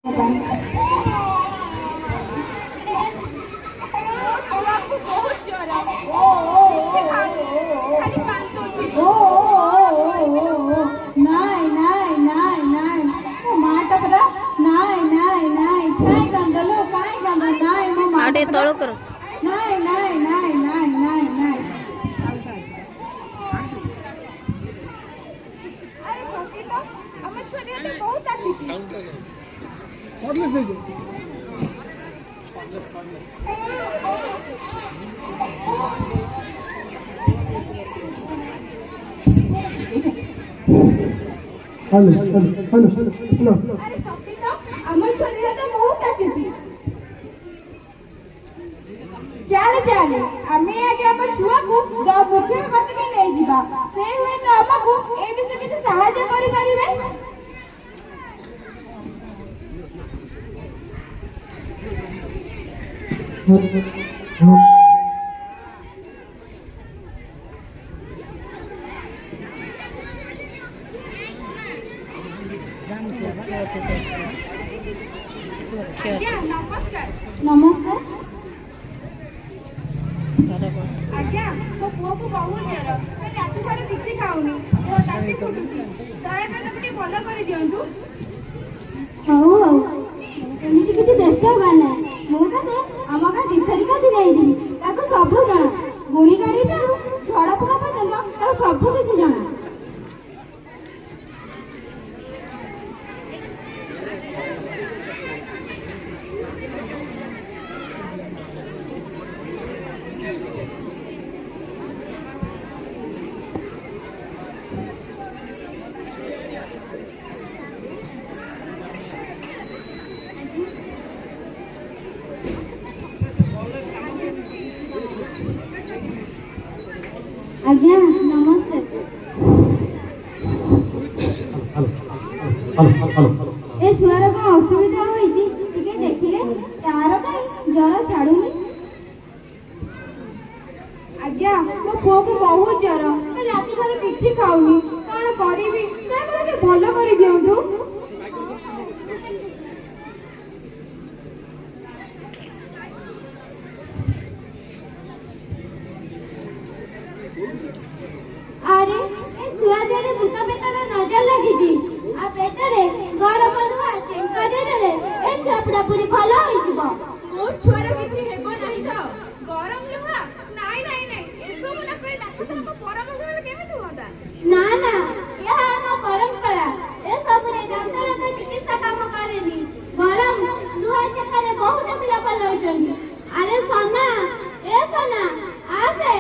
तोड़ करो चल चल आमे आगे हम छुआ को द मुखे मत के ले जीवा से हुए तो हमको ए विषय किछ सहायता करि परिबे। नमस्कार नमस्कार आज्ञा मो पुओ को बहुत जर राति सारा किछि खाउनी ओ दांती फुटुची दया कर गोटे भलो करि दियंतु। हौ हौ एमिति किछि व्यस्त होना मु तते हमका दिसरी का दिनै दिबी ताको सब जणा गुणी गाड़ी पेरु झड़ पका पर्यंत ताको सब किछि जणा। आज्ञा नमस्ते ए छुआर को असुविधा होईची टिके देखिले तार काई जरा छाडुनी। आज्ञा मो पुओ को बहुत जर राति सारा किछि खाउनी कोन करिवि दया कर गोटे भलो करि दियंतु। अरे ए छुआ देरे भूत पेटरा नजर लागिची आ पेटरे गड़ पडुआ चेंका देले ए छुआ पूरी भलो होई जिवो। मो छुआर किछि हेबो नाही त गरम लुहा नाइ नाइ नाइ एसो मुना कर डाक्टर को परामर्श ले केमिति होता। ना ना यह हम परंपरा ए सब रे डॉक्टर का चिकित्सा काम करेनी गरम लुहा चेका रे बहुत पिला भलो होइछन। अरे सोना ए सोना आसे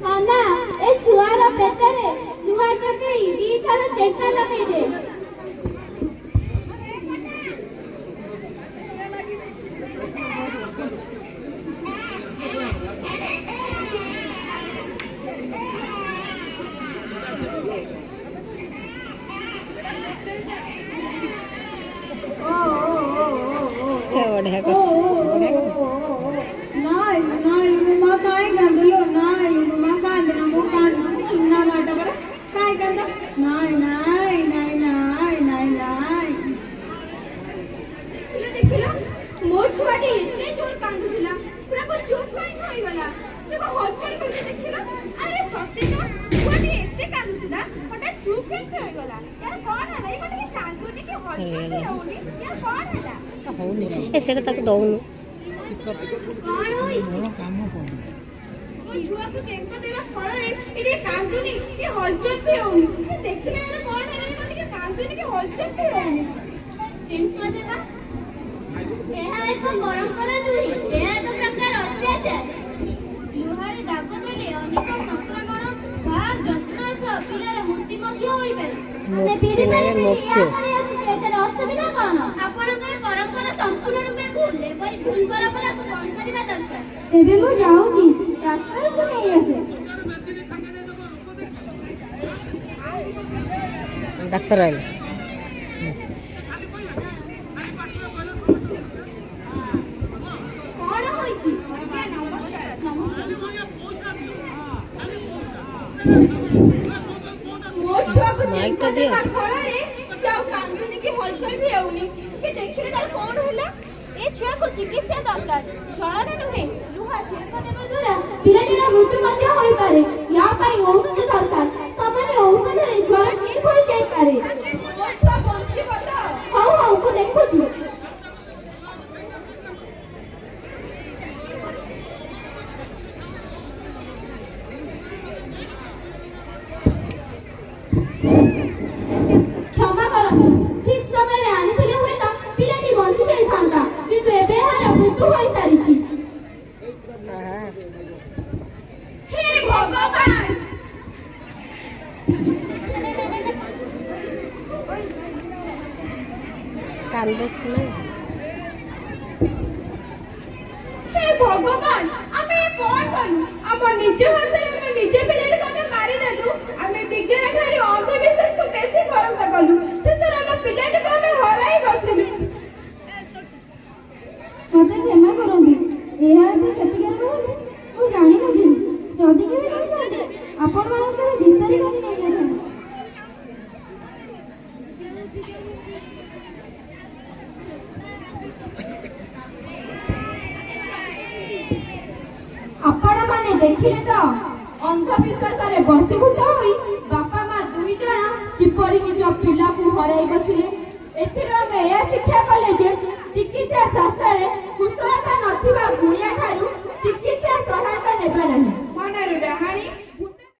सोना ए छुआर पेटरे लुहा चेकई दी थर चेका लगई दे। बढ़िया कर नाइ नाइ ममा काय गंदलो नाइ ममा कांदना मो कांदना सुन्ना लाटा पर काय गंदा नाइ नाइ नाइ नाइ नाइ नाइ देखिलो मो छुआटी एते जोर कांदुथिला पूरा को चुप होई गला से को हचर करके देखिलो। अरे सत्य तो छुआटी एते कांदुथिला ओटा चुप केते होई गला यार कोन हला ई कोटे कांदुनी के हचर होउनी यार कोन हला होउनी ए सेटा ताको दउनु कोन होई काम कोन ओ छुआ को चेंका देला फळ रे इदे कांदुनी के हचर के होउनी देखिले यार कोन हला ई कोटे कांदुनी के हचर के होउनी चिंता देवा ଏହା ଏକ ପରମ୍ପରା ନୁହେଁ ଏହା ଏକ ପ୍ରକାର ଅତ୍ୟାଚାର। ଲୁହାରେ ଦାଗ ଦେଲେ ଅନେକ ସଂକ୍ରମଣ ବା ଯନ୍ତ୍ରଣା ସହ ପିଲାର ମୃତ୍ୟୁ ମଧ୍ୟ ହୋଇପାରେ। ଆମେ ବିରି ପାଣି ପିଇ ପଡ଼ି ଆସିଛୁ ଏଥିରେ ଅସୁବିଧା କ'ଣ? ଆପଣଙ୍କ ଏ ପରମ୍ପରା ସମ୍ପୂର୍ଣ୍ଣ ରୂପେ ଭୁଲ ଏପରି ଭୁଲ ପରମ୍ପରାକୁ ବନ୍ଦ କରିବା ଦରକାର। ଏବେ ମୁଁ ଯାଉଛି ଡାକ୍ତରକୁ ନେଇ ଆସେ। ଡାକ୍ତର ଆଇଲେ मो छुआ को चिंता देबा फଳରେ से हलचल भी हेउनी कि देखिले तार कोन होला ए छुआ को चिकित्सा दरकार जळन नुहे लुहा छेक देबा द्वारा ପିଲାଟିର ମୃତ୍ୟୁ ମଧ୍ୟ ହୋଇପାରେ। ୟା ପାଇଁ ଔଷଧ ଦରକାର। ସାମାନ୍ୟ ଔଷଧରେ ଜ୍ୱର ଠିକ ହୋଇଯାଇପାରେ। ମୋ ଛୁଆ ବଞ୍ଚିବ ତ ହଉ ହଉ ମୁଁ ଦେଖୁଛି। କ୍ଷମା କରନ୍ତୁ, ଠିକ ସମୟରେ ଆଣିଥିଲେ ହୁଏତ ପିଲାଟି ବଞ୍ଚି ଯାଇଥାନ୍ତା, କିନ୍ତୁ ଏବେ ଏହାର ମୃତ୍ୟୁ ହୋଇସାରିଛି। हे भगवान कांदस नहीं हे भगवान आमे कोन करू हम निजे हाथ रे हम निजे पिलेट को हम मारी देलु आमे विज्ञान खाली अंधविश्वास को बेसी भरोसा कलु से सर हम पिलेट को हम हराई बसिलु ମୋତେ କ୍ଷମା କରନ୍ତୁ, ଏହା ଏବେ କ୍ଷତିକାରକ ବୋଲି ମୁଁ ଜାଣିନଥିଲି। ଯଦି କେବେ ଜାଣିଥାନ୍ତି ଆପଣମାନଙ୍କର ବିଷୟରେ କରି ନେଇଯାଇଥାନ୍ତି। ଆପଣମାନେ ଦେଖିଲେ ତ ଅନ୍ଧବିଶ୍ୱାସରେ ବଶୀଭୂତ ହୋଇ ବାପା ମା ଦୁଇ ଜଣ କିପରି ନିଜ ପିଲାକୁ ହରାଇ ବସିଲେ। ଏଥିରୁ ଆମେ ଏହା ଶିକ୍ଷା କଲେ ଯେ ଚିକିତ୍ସା ଶାସ୍ତ୍ରରେ